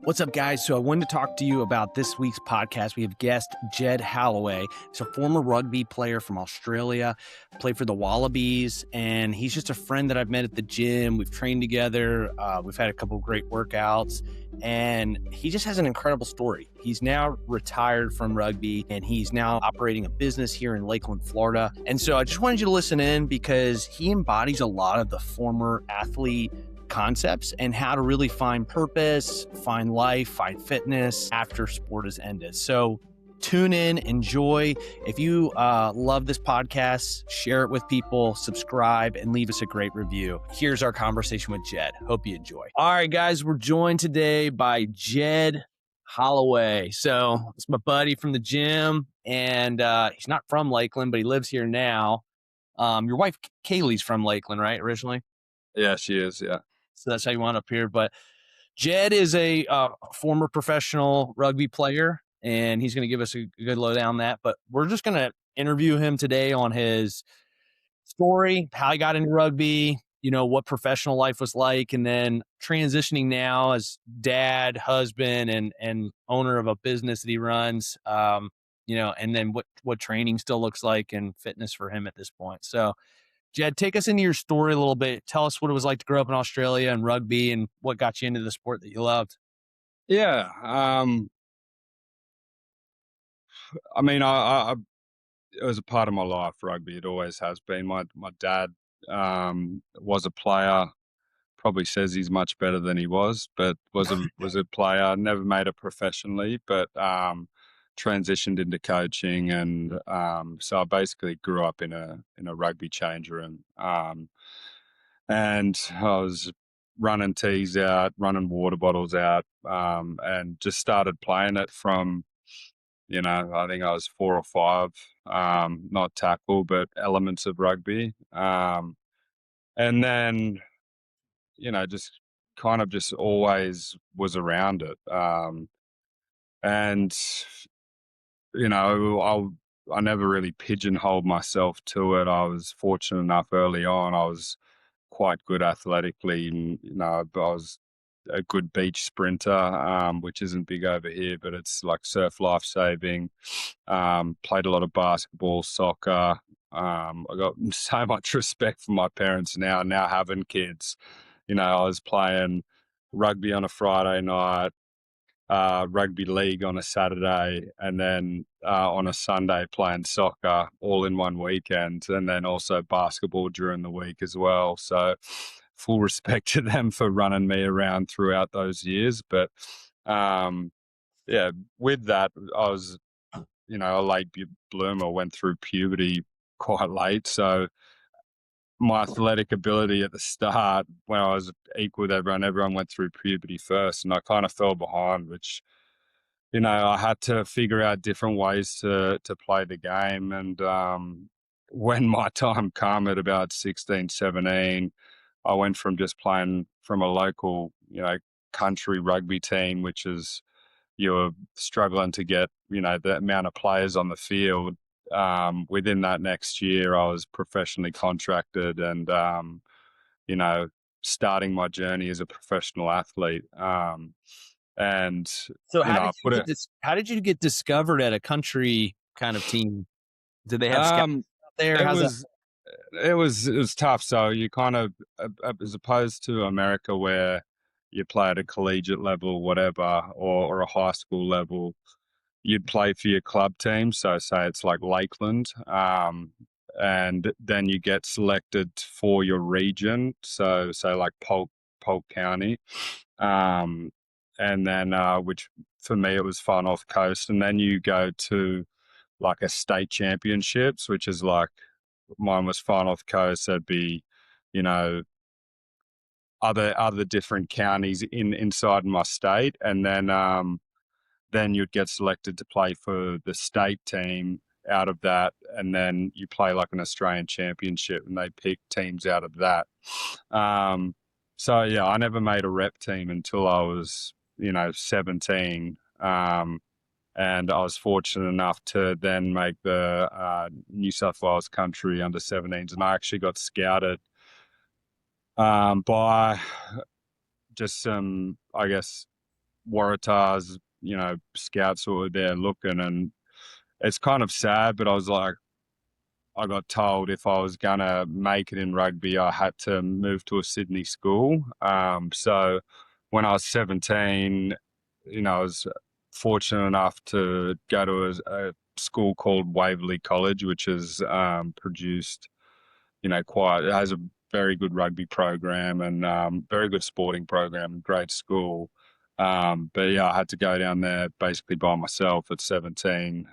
What's up, guys? So I wanted to talk to you about this week's podcast. We have guest Jed Holloway. He's a former rugby player from Australia, played for the Wallabies, and he's just a friend that I've met at the gym. We've trained together. We've had a couple of great workouts, and he just has an incredible story. He's now retired from rugby, and he's now operating a business here in Lakeland, Florida. And so I just wanted you to listen in because he embodies a lot of the former athlete concepts and how to really find purpose, find life, find fitness after sport has ended. So tune in, enjoy. If you love this podcast, share it with people, subscribe, and leave us a great review. Here's our conversation with Jed. Hope you enjoy. All right, guys, we're joined today by Jed Holloway. So it's my buddy from the gym, and he's not from Lakeland, but he lives here now. Your wife, Kaylee's from Lakeland, right, originally? Yeah, she is, yeah. So that's how you wound up here. But Jed is a former professional rugby player, and he's going to give us a good lowdown on that. But we're just going to interview him today on his story, how he got into rugby, what professional life was like, and then transitioning now as dad, husband, and owner of a business that he runs, and then what training still looks like and fitness for him at this point. So Jed, take us into your story a little bit. Tell us what it was like to grow up in Australia and rugby and what got you into the sport that you loved. Yeah, I mean, it was a part of my life, rugby. It always has been. My dad was a player. Probably says he's much better than he was, but was a player. Never made it professionally, but transitioned into coaching, and so I basically grew up in a rugby change room. And I was running tees out, running water bottles out, and just started playing it from, I think I was 4 or 5, not tackle, but elements of rugby. And then, just kind of just always was around it. And, I never really pigeonholed myself to it. I was fortunate enough early on. I was quite good athletically, and I was a good beach sprinter, which isn't big over here, but it's like surf life saving. Played a lot of basketball, soccer. I got so much respect for my parents now having kids. I was playing rugby on a Friday night, rugby league on a Saturday, and then on a Sunday playing soccer all in one weekend, and then also basketball during the week as well. So full respect to them for running me around throughout those years. But with that, I was, a late bloomer, went through puberty quite late. So my athletic ability at the start, when I was equal with everyone went through puberty first, and I kind of fell behind, which I had to figure out different ways to play the game. And when my time came at about 16, 17, I went from just playing from a local, country rugby team, which is you're struggling to get, the amount of players on the field. Within that next year, I was professionally contracted and, starting my journey as a professional athlete. And So how did you get discovered at a country kind of team? Did they have scouts Um, out there? it How's that? was it was tough. So you kind of, as opposed to America where you play at a collegiate level, whatever, or a high school level, you'd play for your club team. So say it's like Lakeland, and then you get selected for your region. So say like Polk County, um, and then which for me it was far north coast, and then you go to like a state championships, which is like mine was far north coast. That'd be, you know, other different counties inside my state, and then you'd get selected to play for the state team out of that, and then you play like an Australian championship, and they pick teams out of that. Um, so yeah, I never made a rep team until I was 17. And I was fortunate enough to then make the New South Wales country under 17s, and I actually got scouted by just some, I guess, Waratahs, scouts who were there looking, and it's kind of sad, but I was like, I got told if I was gonna make it in rugby, I had to move to a Sydney school. So when I was 17, I was fortunate enough to go to a school called Waverley College, which has produced, it has a very good rugby program and very good sporting program, great school. But yeah, I had to go down there basically by myself at 17.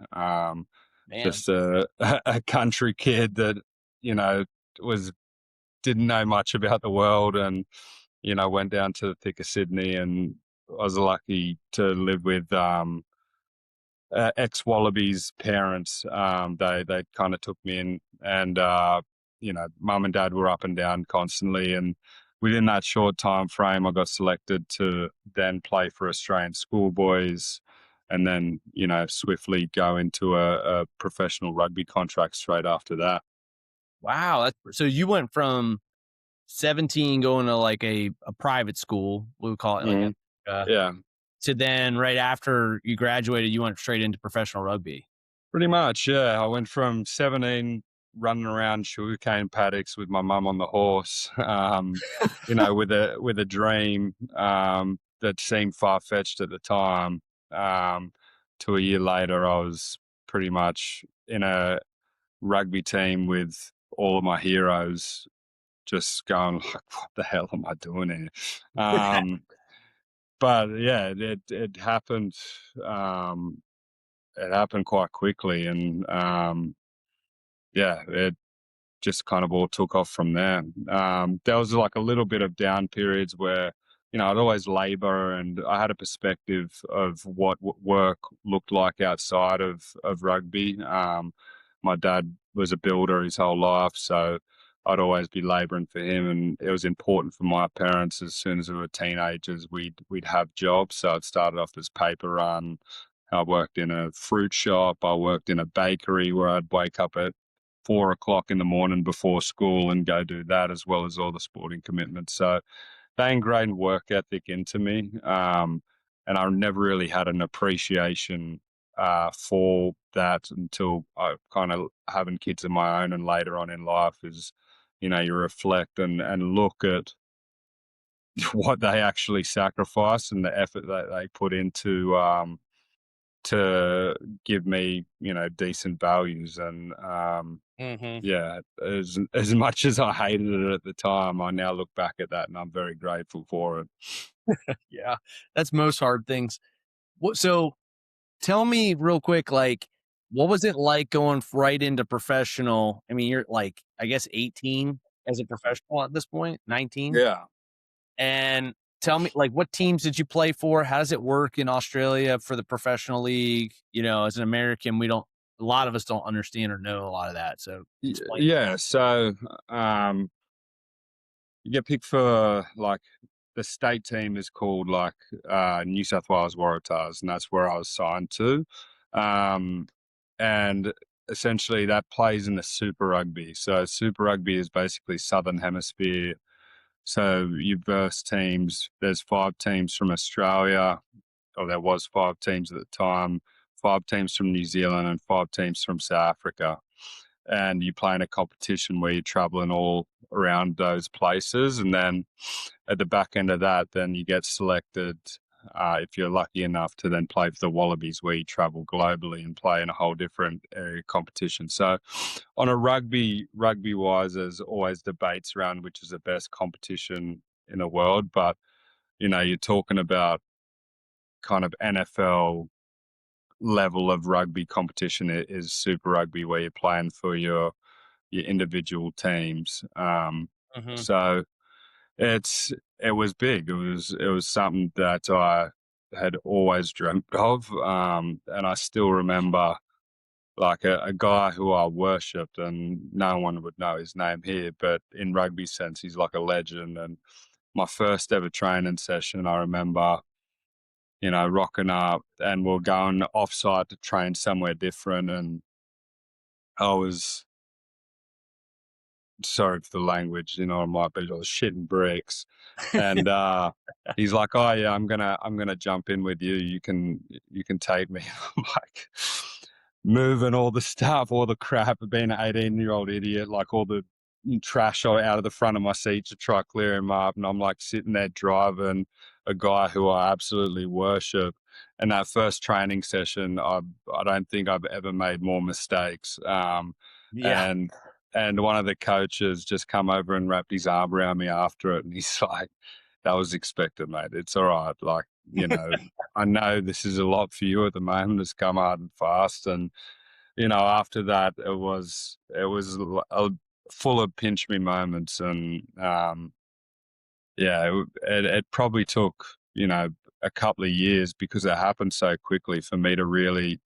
Man. Just a country kid that, you know, was didn't know much about the world and, went down to the thick of Sydney and I was lucky to live with ex-Wallabies parents. They kind of took me in and, mum and dad were up and down constantly. And within that short time frame, I got selected to then play for Australian schoolboys and then, swiftly go into a professional rugby contract straight after that. Wow. So you went from 17 going to like a private school, we would call it like Mhm. a, Yeah. to then right after you graduated, you went straight into professional rugby. Pretty much, yeah. I went from 17 running around sugarcane paddocks with my mum on the horse, with a dream that seemed far fetched at the time. Um, to a year later, I was pretty much in a rugby team with all of my heroes, just going like, "What the hell am I doing here?" Um, but yeah, it happened. Um, it happened quite quickly, and yeah, it just kind of all took off from there. There was like a little bit of down periods where, I'd always labor and I had a perspective of what work looked like outside of rugby. My dad was a builder his whole life, so I'd always be laboring for him, and it was important for my parents. As soon as we were teenagers, we'd have jobs. So I'd started off as paper run. I worked in a fruit shop. I worked in a bakery where I'd wake up at 4 o'clock in the morning before school and go do that as well as all the sporting commitments. So they ingrained work ethic into me. And I never really had an appreciation for that until I kind of having kids of my own and later on in life is, you reflect and look at what they actually sacrifice and the effort that they put into to give me, decent values. And Hmm. yeah, as much as I hated it at the time, I now look back at that and I'm very grateful for it. Yeah, that's most hard things. So tell me real quick, like, what was it like going right into professional? I mean, you're like, I guess 18 as a professional at this point, 19. Yeah. And tell me, like, what teams did you play for? How does it work in Australia for the professional league? As an American, a lot of us don't understand or know a lot of that. So explain. Yeah. So um, you get picked for like the state team is called like New South Wales Waratahs, and that's where I was signed to. Um, and essentially that plays in the Super Rugby. So Super Rugby is basically Southern Hemisphere. So you verse teams. There's 5 teams from Australia, or there was 5 teams at the time, 5 teams from New Zealand, and 5 teams from South Africa. And you play in a competition where you're traveling all around those places, and then at the back end of that, then you get selected. If you're lucky enough to then play for the Wallabies, where you travel globally and play in a whole different area competition. So, on a rugby wise, there's always debates around which is the best competition in the world. But you're talking about kind of NFL level of rugby competition is Super Rugby, where you're playing for your individual teams. Hmm. So it's it was big. It was something that I had always dreamt of, and I still remember like a guy who I worshipped, and no one would know his name here, but in rugby sense, he's like a legend. And my first ever training session, I remember, rocking up, and we're going offsite to train somewhere different, and I was sorry for the language, you know, I might be just shitting bricks. And he's like, "Oh yeah, I'm gonna jump in with you. You can take me." I'm like moving all the stuff, all the crap of being an 18-year-old idiot, like all the trash out of the front of my seat to try clear him up. And I'm like sitting there driving a guy who I absolutely worship. And that first training session, I don't think I've ever made more mistakes. Yeah. And and one of the coaches just come over and wrapped his arm around me after it, and he's like, "That was expected, mate. It's all right. Like, you know, I know this is a lot for you at the moment. It's come hard and fast." And you know, after that, it was full of pinch me moments, and yeah, it probably took, you know, a couple of years because it happened so quickly for me to really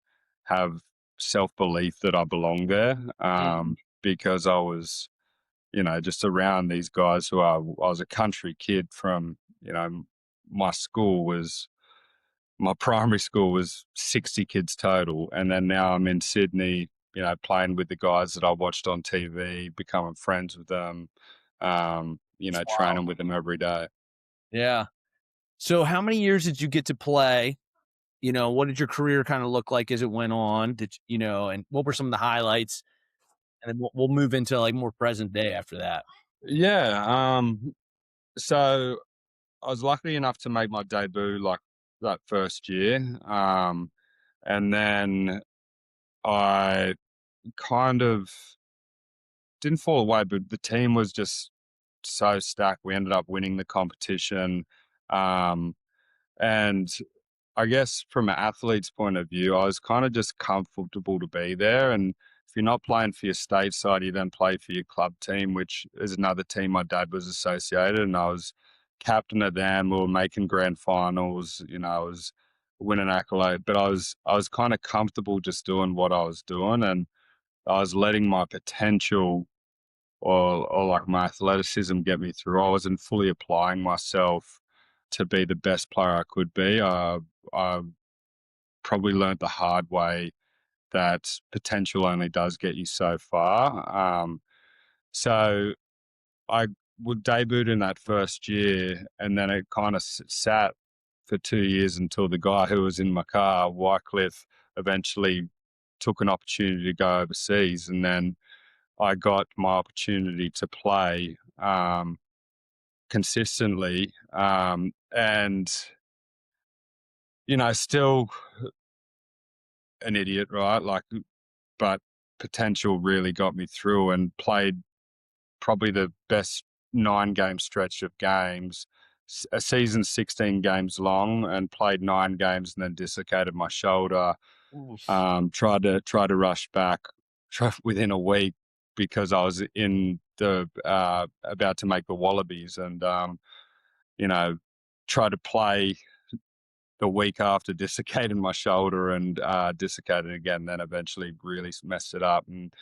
have self belief that I belong there. Mhm. Because I was, you know, just around these guys I was a country kid from, you know, my school was, my primary school was 60 kids total. And then now I'm in Sydney, you know, playing with the guys that I watched on TV, becoming friends with them, you It's know, wild. training with them every day. Yeah. So how many years did you get to play? What did your career kinda look like as it went on? And what were some of the highlights? And then we'll move into, like, more present day after that. Yeah. So I was lucky enough to make my debut like that first year. And then I kind of didn't fall away, but the team was just so stacked. We ended up winning the competition. Um, and I guess from an athlete's point of view, I was kind of just comfortable to be there. And if you're not playing for your state side, you then play for your club team, which is another team my dad was associated. And I was captain of them. We were making grand finals. You know, I was winning accolade, but I was kind of comfortable just doing what I was doing, and I was letting my potential or like my athleticism get me through. I wasn't fully applying myself to be the best player I could be. I probably learned the hard way that potential only does get you so far. So I would debut in that first year, and then it kind of sat for 2 years until the guy who was in my car, Wycliffe, eventually took an opportunity to go overseas, and then I got my opportunity to play consistently, and you know, still an idiot, right? Like, but potential really got me through, and played probably the best 9 game stretch of games. A season 16 games long, and played 9 games, and then dislocated my shoulder. Oof. Tried to rush back within a week because I was in the about to make the Wallabies, and you know, tried to play the week after dislocating my shoulder, and dislocated again. Then eventually really messed it up and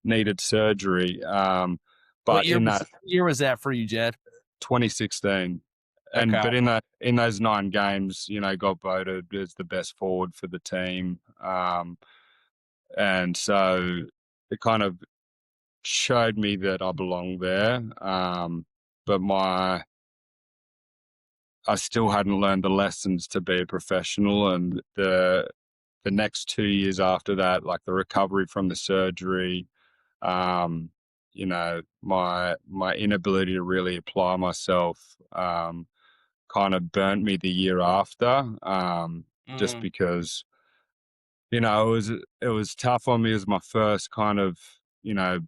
needed surgery. What But year in was that year was that for you, Jed? 2016, and Okay. but in those 9 games, you know, got voted as the best forward for the team. And so it kind of showed me that I belong there. But I still hadn't learned the lessons to be a professional, and the next 2 years after that, like the recovery from the surgery, um, you know, my inability to really apply myself, kind of burnt me the year after, just Mm. because, you know, it was tough on me. It was my first kind of, you know,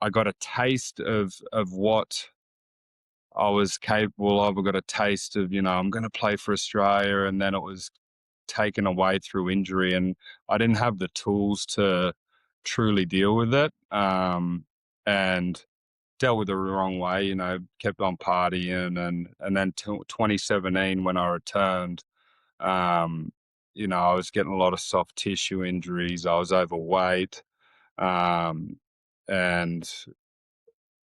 I got a taste of what I was capable of. I got a taste of, you know, I'm going to play for Australia, and then it was taken away through injury, and I didn't have the tools to truly deal with it. And dealt with it the wrong way, you know, kept on partying, and then 2017 when I returned, um, you know, I was getting a lot of soft tissue injuries. I was overweight, um, and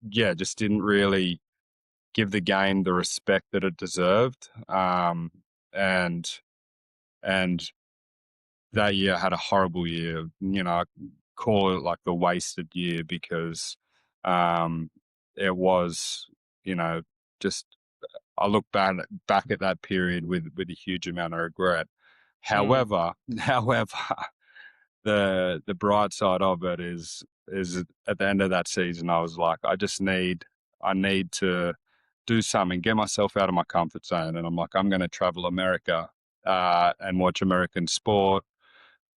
yeah, just didn't really give the game the respect that it deserved. And and that year I had a horrible year. You know, I call it like the wasted year because it was, you know, just I look back at that period with a huge amount of regret. Mm. However, however, the bright side of it is at the end of that season, I was like, I need to do something, get myself out of my comfort zone, and I'm like, I'm going to travel America and watch American sport.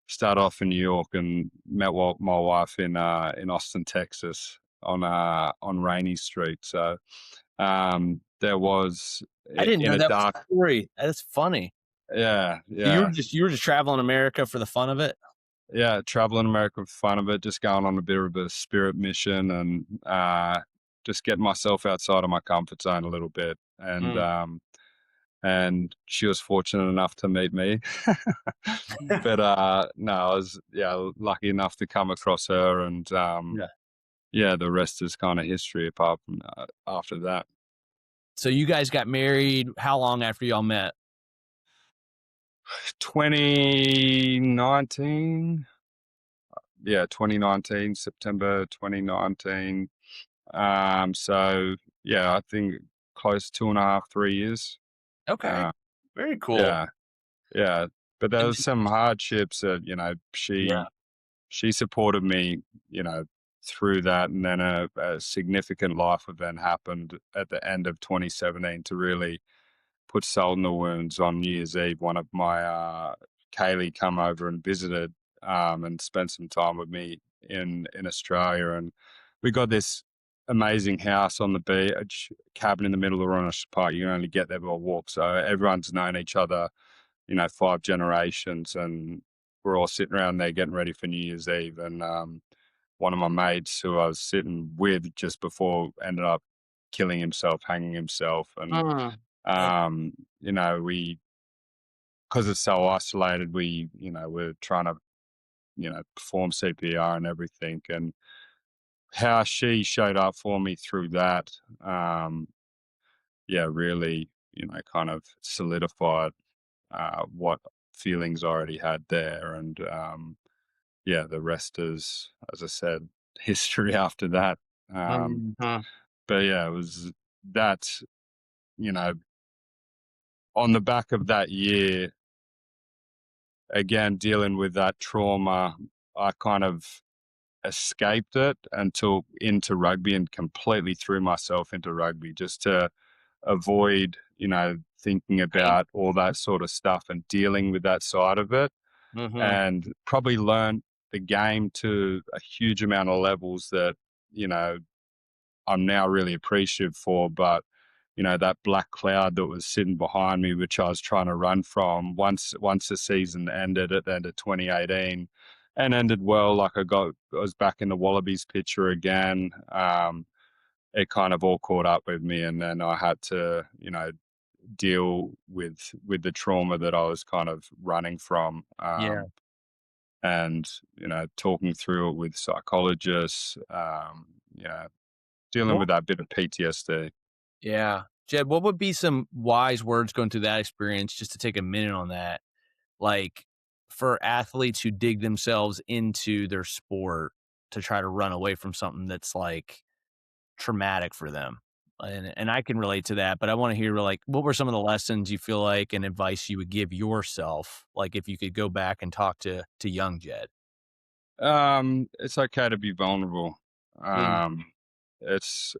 Start off in New York and met my wife in Austin, Texas, on Rainy Street. So there was I didn't in know a that was dark, the story. That's funny. yeah, So yeah. you were just traveling America for the fun of it? Yeah, traveling America for fun of it, just going on a bit of a spirit mission and just getting myself outside of my comfort zone a little bit. Mm. And she was fortunate enough to meet me. But no, I was lucky enough to come across her, and Yeah. yeah, the rest is kind of history. Apart from after that, So you guys got married how long after y'all met? 2019. Yeah, 2019, September 2019. So yeah, I think close 2.5, 3 years. Okay. Uh, Very cool. yeah, yeah. But there And was some hardships that, yeah. she supported me, through that. And then a significant life event happened at the end of 2017 to really put salt in the wounds. On New Year's Eve, one of my Kaylee come over and visited and spent some time with me in Australia, and we got this amazing house on the beach, cabin in the middle of Orange Park. You can only get there by walk, so everyone's known each other, 5 generations, and we're all sitting around there getting ready for New Year's Eve, and one of my mates who I was sitting with just before ended up killing himself, hanging himself, and Mm. we, because it's so isolated, we're trying to, perform CPR and everything. And how she showed up for me through that, really, kind of solidified what feelings I already had there. And the rest is, as I said, history after that. Um, Mhm. but yeah, it was that, you know, on the back of that year, again, dealing with that trauma, I kind of escaped it until into rugby and completely threw myself into rugby just to avoid, thinking Pain. about all that sort of stuff and dealing with that side of it. Mhm. And probably learned the game to a huge amount of levels that, you know, I'm now really appreciative for. But that black cloud that was sitting behind me, which I was trying to run from, once the season ended at the end of 2018, and ended well. Like I was back in the Wallabies picture again. It kind of all caught up with me, and then I had to, deal with the trauma that I was kind of running from. Yeah. And talking through it with psychologists, dealing Well, with that bit of PTSD. yeah. Jed, what would be some wise words going through that experience, just to take a minute on that? Like, for athletes who dig themselves into their sport to try to run away from something that's, like, traumatic for them. And I can relate to that, but I wanna hear, like, what were some of the lessons you feel like and advice you would give yourself, like, if you could go back and talk to young Jed? It's okay to be vulnerable. Mm. It's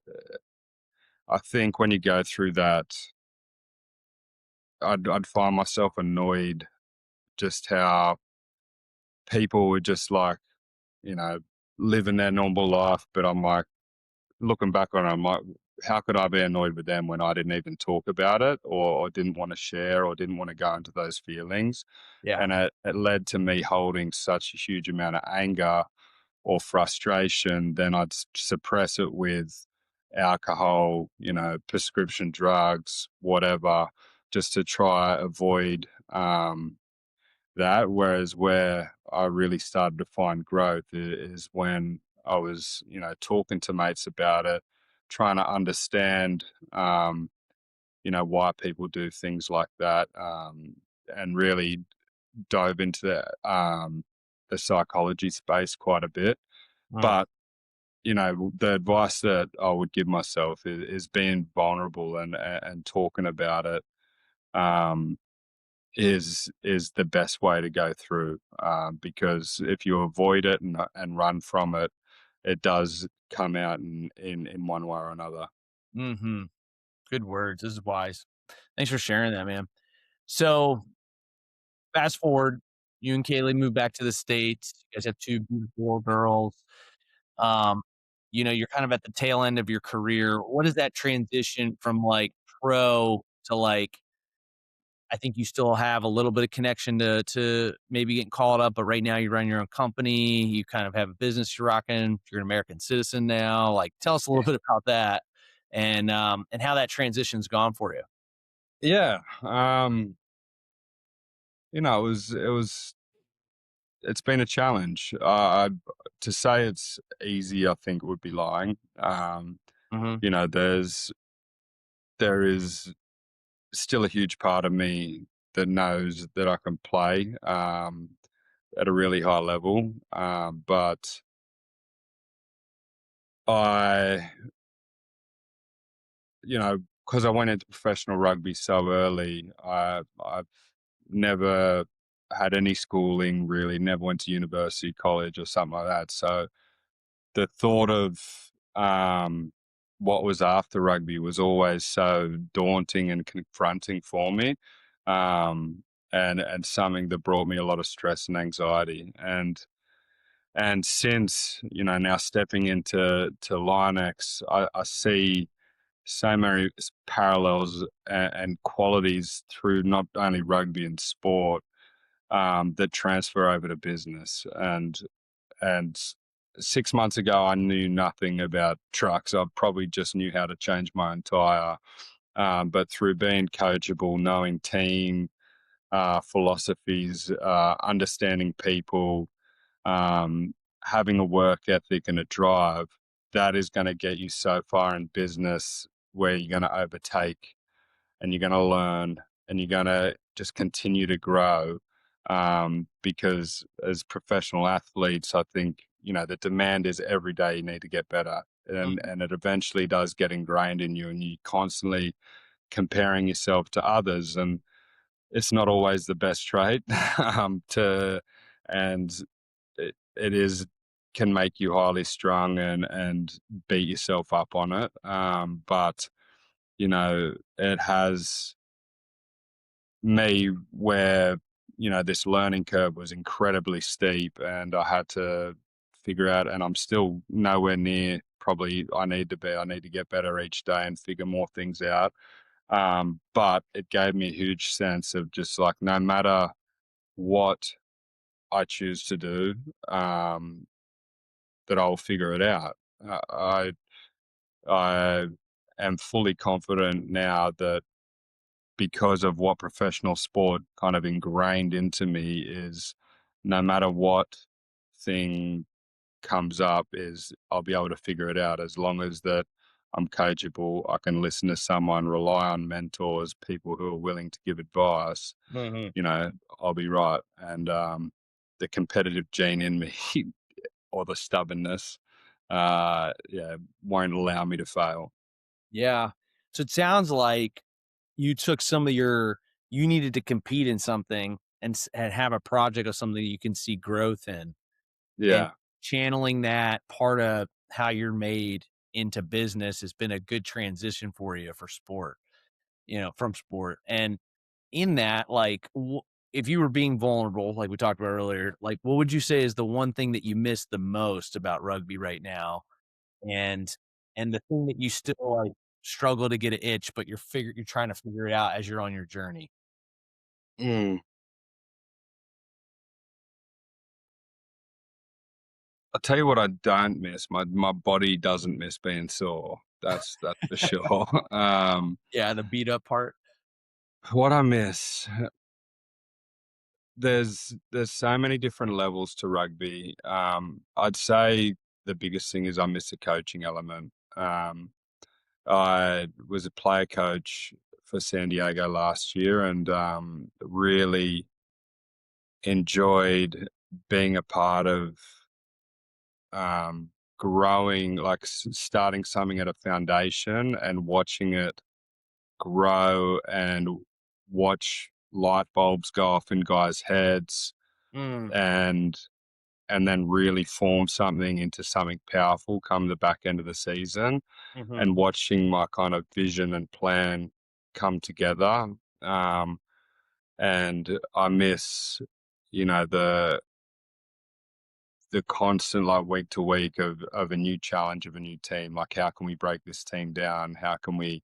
I think when you go through that, I'd find myself annoyed just how people were just like, you know, living their normal life. But I'm like, looking back on it, I'm like, how could I be annoyed with them when I didn't even talk about it, or didn't want to share, or didn't want to go into those feelings? Yeah. And it led to me holding such a huge amount of anger or frustration. Then I'd suppress it with alcohol, prescription drugs, whatever, just to try avoid that. Whereas where I really started to find growth is when I was, talking to mates about it, trying to understand, why people do things like that, and really dove into the psychology space quite a bit. Mm. But the advice that I would give myself is being vulnerable and talking about it. Um, is the best way to go through, because if you avoid it and run from it, it does come out in one way or another. Hmm. Good words. This is wise. Thanks for sharing that, man. So fast forward, you and Kaylee move back to the States. You guys have two beautiful girls. Um, you're kind of at the tail end of your career. What is that transition from like pro to like, I think you still have a little bit of connection to maybe getting called up, but right now you run your own company. You kind of have a business you're rocking. You're an American citizen now. Like, tell us a little bit about that and how that transition's gone for you. Yeah. It's been a challenge. To say it's easy, I think would be lying. Hmm. You know, there is still a huge part of me that knows that I can play at a really high level, but I, because I went into professional rugby so early, I've never had any schooling really, never went to university, college, or something like that. So the thought of um, what was after rugby was always so daunting and confronting for me, and something that brought me a lot of stress and anxiety. And since now stepping into Linex, I see so many parallels and qualities through not only rugby and sport, that transfer over to business. And 6 months ago, I knew nothing about trucks. I probably just knew how to change my own tire. But through being coachable, knowing team philosophies, understanding people, having a work ethic and a drive, that is going to get you so far in business where you're going to overtake and you're going to learn and you're going to just continue to grow. Because as professional athletes, I think, the demand is every day you need to get better. And it eventually does get ingrained in you and you constantly comparing yourself to others. And it's not always the best trait and it is can make you highly strung and beat yourself up on it. But it has me where this learning curve was incredibly steep and I had to figure out, and I'm still nowhere near probably I need to be. I need to get better each day and figure more things out. But it gave me a huge sense of just like no matter what I choose to do, that I'll figure it out. I am fully confident now that because of what professional sport kind of ingrained into me is no matter what thing comes up is I'll be able to figure it out as long as that I'm coachable, I can listen to someone, rely on mentors, people who are willing to give advice, Hmm. you know, I'll be right. And the competitive gene in me or the stubbornness, won't allow me to fail. Yeah. So it sounds like you took some of you needed to compete in something and have a project of something that you can see growth in, and Yeah. channeling that part of how you're made into business has been a good transition for you for sport, from sport. And in that, like, if you were being vulnerable, like we talked about earlier, like, what would you say is the one thing that you miss the most about rugby right now? And the thing that you still, like, struggle to get an itch, but you're trying to figure it out as you're on your journey. Mm. I'll tell you what I don't miss. My body doesn't miss being sore. That's for sure. Yeah, the beat up part. What I miss, there's so many different levels to rugby. I'd say the biggest thing is I miss the coaching element. I was a player coach for San Diego last year and really enjoyed being a part of growing, like starting something at a foundation and watching it grow and watch light bulbs go off in guys' heads Mm, and then really form something into something powerful come the back end of the season, mhm, and watching my kind of vision and plan come together. Um, and I miss, the constant, like, week to week of a new challenge of a new team. Like, how can we break this team down? How can we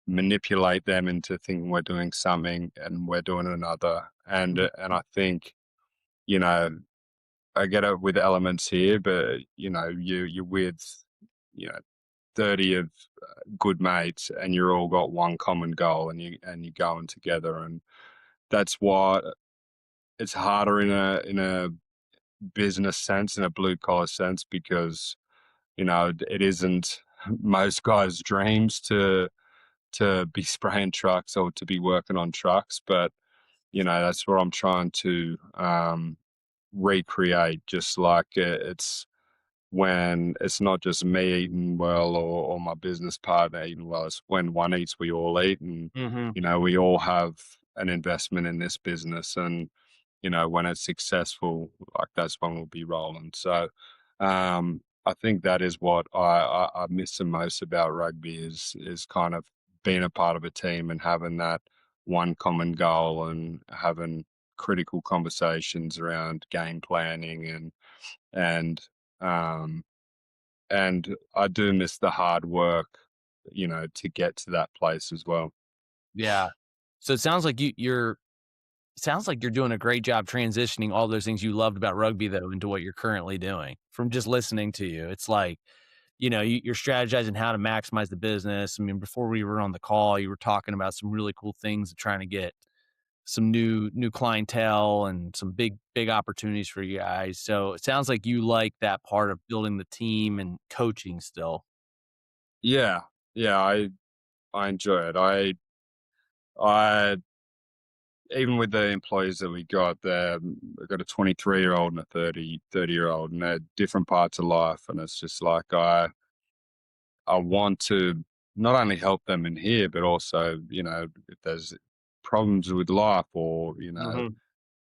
manipulate them into thinking we're doing something and we're doing another? And mhm, I think, you know, I get it with elements here, but you're with, you know 30 of good mates, and you're all got one common goal, and you're going together, and that's why it's harder in a business sense, in a blue collar sense, because it isn't most guys' dreams to be spraying trucks or to be working on trucks, but that's what I'm trying to recreate. Just like it's when it's not just me eating well, or my business partner eating well. It's when one eats, we all eat, and mhm. we all have an investment in this business, and when it's successful, like, that's when we'll be rolling. So, I think that is what I miss the most about rugby, is kind of being a part of a team and having that one common goal, and having critical conversations around game planning, and um, I do miss the hard work, to get to that place as well. Yeah. So it sounds like you're doing a great job transitioning all those things you loved about rugby, though, into what you're currently doing. From just listening to you, it's like, you're strategizing how to maximize the business. I mean, before we were on the call, you were talking about some really cool things of trying to get some new clientele and some big opportunities for you guys. So it sounds like you like that part of building the team and coaching still. Yeah, yeah, I enjoy it. I even with the employees that we got there, we've got a 23-year-old and a 30-year-old, and they're different parts of life, and it's just like I want to not only help them in here, but also, if there's problems with life, or Mhm.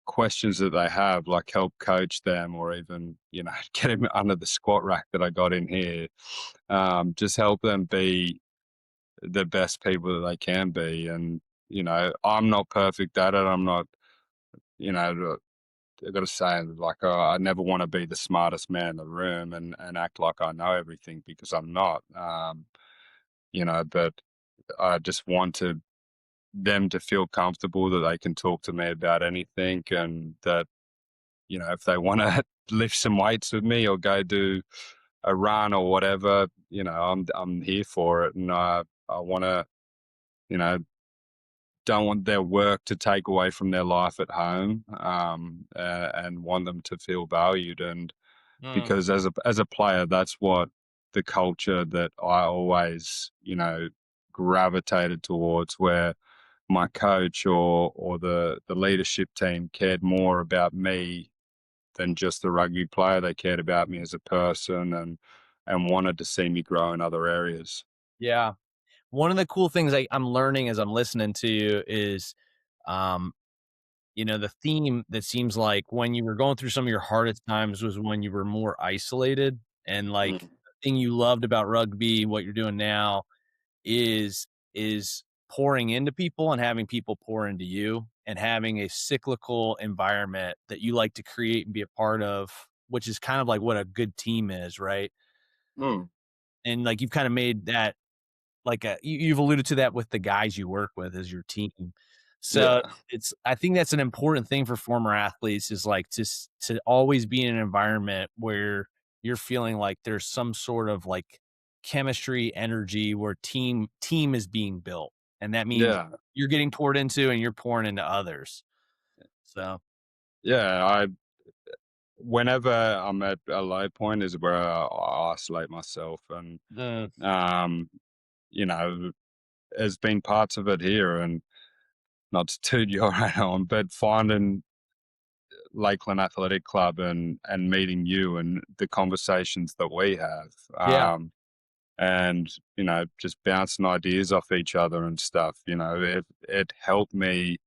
questions that they have, like, help coach them, or even, get them under the squat rack that I got in here. Just help them be the best people that they can be. And, I'm not perfect at it. I'm not, I got to say, like, I never want to be the smartest man in the room, and act like I know everything, because I'm not. But I just want them to feel comfortable that they can talk to me about anything, and that, if they want to lift some weights with me or go do a run or whatever, I'm here for it. And I want to, you know, don't want their work to take away from their life at home, and want them to feel valued. And Mm. because as a player, that's what the culture that I always, gravitated towards, where my coach, or the leadership team cared more about me than just the rugby player. They cared about me as a person, and wanted to see me grow in other areas. Yeah. One of the cool things I'm learning as I'm listening to you is, um, the theme that seems like when you were going through some of your hardest times was when you were more isolated, and like Mm. the thing you loved about rugby, what you're doing now is pouring into people and having people pour into you, and having a cyclical environment that you like to create and be a part of, which is kind of like what a good team is, right? Mm. And like you've kind of made that like you've alluded to that with the guys you work with as your team. So Yeah. I think that's an important thing for former athletes, is like to always be in an environment where you're feeling like there's some sort of like chemistry, energy, where team is being built. And that means Yeah. you're getting poured into and you're pouring into others. So Yeah. Whenever I'm at a low point is where I isolate myself, and uh, um, you know, there's been parts of it here, and not to toot your own horn, but finding Lakeland Athletic Club and meeting you and the conversations that we have. Yeah. And just bouncing ideas off each other and stuff. It helped me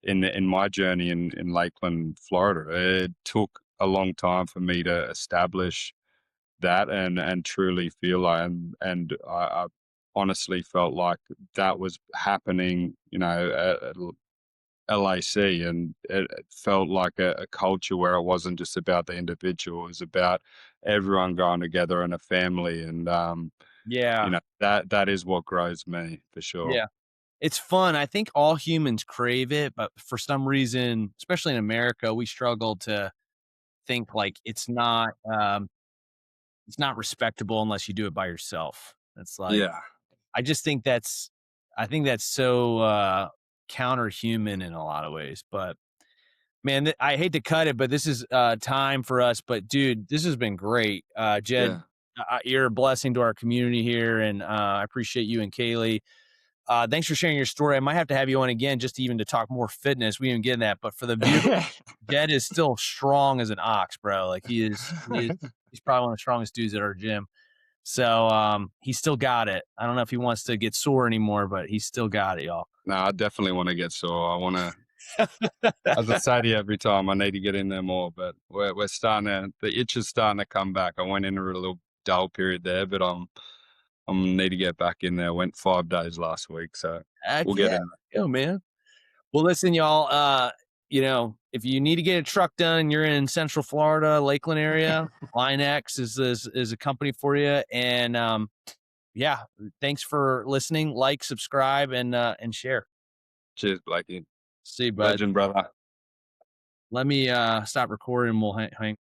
in my journey in Lakeland, Florida. It took a long time for me to establish that and truly feel like, and I honestly felt like that was happening, at LAC, and it felt like a culture where it wasn't just about the individual; it was about everyone going together in a family, and Yeah. that is what grows me for sure. Yeah. It's fun. I think all humans crave it, but for some reason, especially in America, we struggle to think like it's not respectable unless you do it by yourself. It's like Yeah. I just think I think that's so counter human in a lot of ways. But man, I hate to cut it, but this is time for us. But dude, this has been great. Jed, Yeah. you're a blessing to our community here, and I appreciate you and Kaylee. Thanks for sharing your story. I might have to have you on again just even to talk more fitness. We didn't get in that, but for the viewer, Jed is still strong as an ox, bro. Like he's probably one of the strongest dudes at our gym. So he's still got it. I don't know if he wants to get sore anymore, but he's still got it, y'all. No, I definitely want to get sore. I want to, as I say to you every time, I need to get in there more. But we're starting to, the itch is starting to come back. I went into a little dull period there, but I'm need to get back in there. Went 5 days last week, so Heck we'll get yeah, in yo, man. Well, listen, y'all. If you need to get a truck done, you're in Central Florida, Lakeland area. Line X is a company for you, and yeah, thanks for listening. Like, subscribe, and share. Cheers, Blakey. See you, bud. Legend, brother. Let me stop recording. We'll hang.